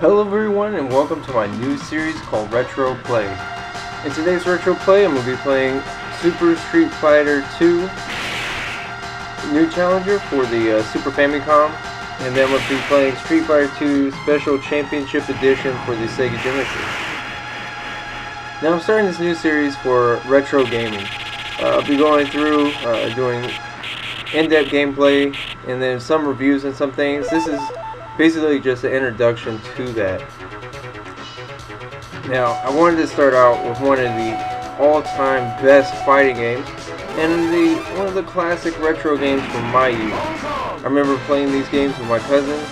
Hello everyone and welcome to my new series called Retro Play. In today's Retro Play I'm going to be playing Super Street Fighter 2 New Challenger for the Super Famicom, and then I'm going to be playing Street Fighter 2 Special Championship Edition for the Sega Genesis. Now I'm starting this new series for retro gaming. I'll be going through doing in-depth gameplay and then some reviews and some things. This is basically just an introduction to that. Now, I wanted to start out with one of the all-time best fighting games and one of the classic retro games from my youth. I remember playing these games with my cousins,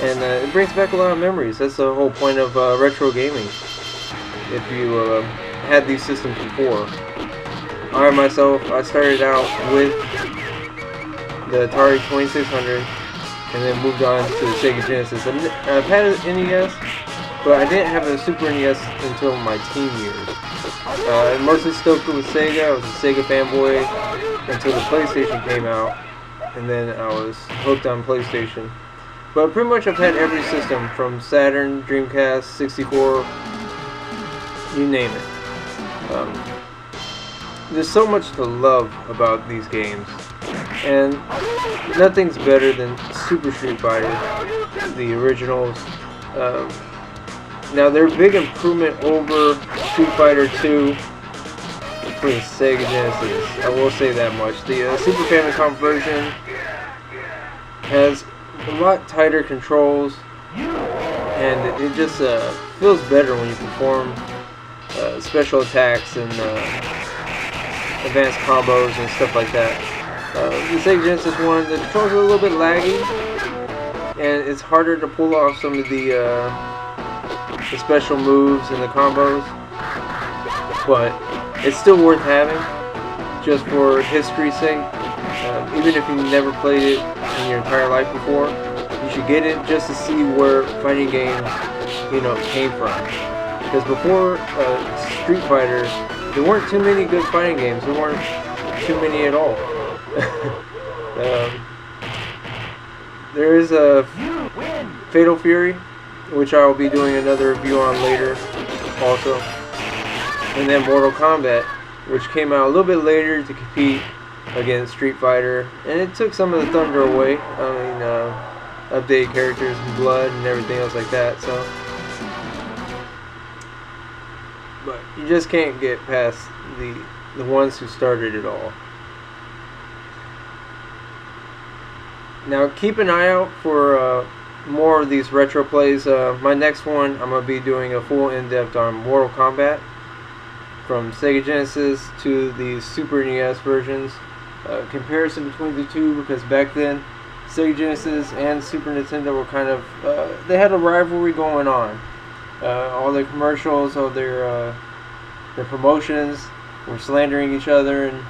and it brings back a lot of memories. That's the whole point of retro gaming, if you had these systems before. I myself, I started out with the Atari 2600 and then moved on to the Sega Genesis. I've had an NES, but I didn't have a Super NES until my teen years. Mostly stoked with Sega. I was a Sega fanboy until the PlayStation came out, and then I was hooked on PlayStation. But pretty much I've had every system from Saturn, Dreamcast, 64, you name it. There's so much to love about these games, and nothing's better than Super Street Fighter, the originals. Now they're a big improvement over Street Fighter 2 for the Sega Genesis. I will say that much. The Super Famicom version has a lot tighter controls, and it just feels better when you perform special attacks and advanced combos and stuff like that. The Sega Genesis one, the controls are a little bit laggy, and it's harder to pull off some of the special moves and the combos, but it's still worth having, just for history's sake. Even if you never played it in your entire life before, you should get it just to see where fighting games, came from. Because before Street Fighter, there weren't too many good fighting games. There weren't too many at all. There is a Fatal Fury, which I will be doing another review on later also. And then Mortal Kombat, which came out a little bit later to compete against Street Fighter. And it took some of the thunder away. Updated characters and blood and everything else like that. So, but you just can't get past the ones who started it all. Now keep an eye out for more of these retro plays. My next one, I'm going to be doing a full in-depth on Mortal Kombat, from Sega Genesis to the Super NES versions. Comparison between the two, because back then Sega Genesis and Super Nintendo were kind of, they had a rivalry going on. All their commercials, all their promotions were slandering each other, and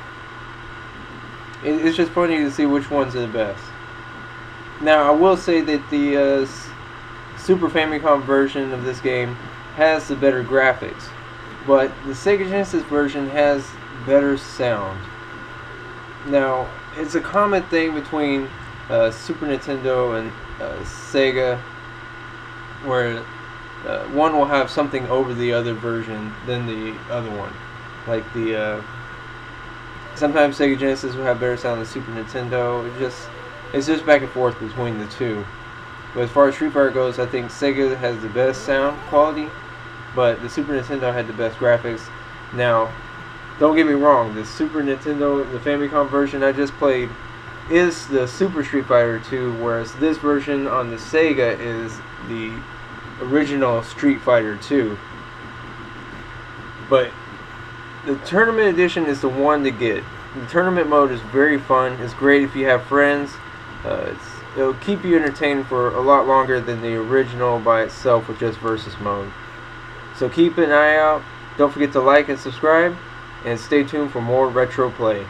it's just funny to see which ones are the best. Now, I will say that the Super Famicom version of this game has the better graphics, but the Sega Genesis version has better sound. Now, it's a common thing between Super Nintendo and Sega, where one will have something over the other version than the other one. Like sometimes Sega Genesis will have better sound than Super Nintendo. It's just back and forth between the two. But as far as Street Fighter goes, I think Sega has the best sound quality, but the Super Nintendo had the best graphics. Now, don't get me wrong, the Super Nintendo, the Famicom version I just played, is the Super Street Fighter 2, whereas this version on the Sega is the original Street Fighter 2. But the Tournament Edition is the one to get. The tournament mode is very fun. It's great if you have friends. It'll keep you entertained for a lot longer than the original by itself with just versus mode. So keep an eye out. Don't forget to like and subscribe, and stay tuned for more retro play.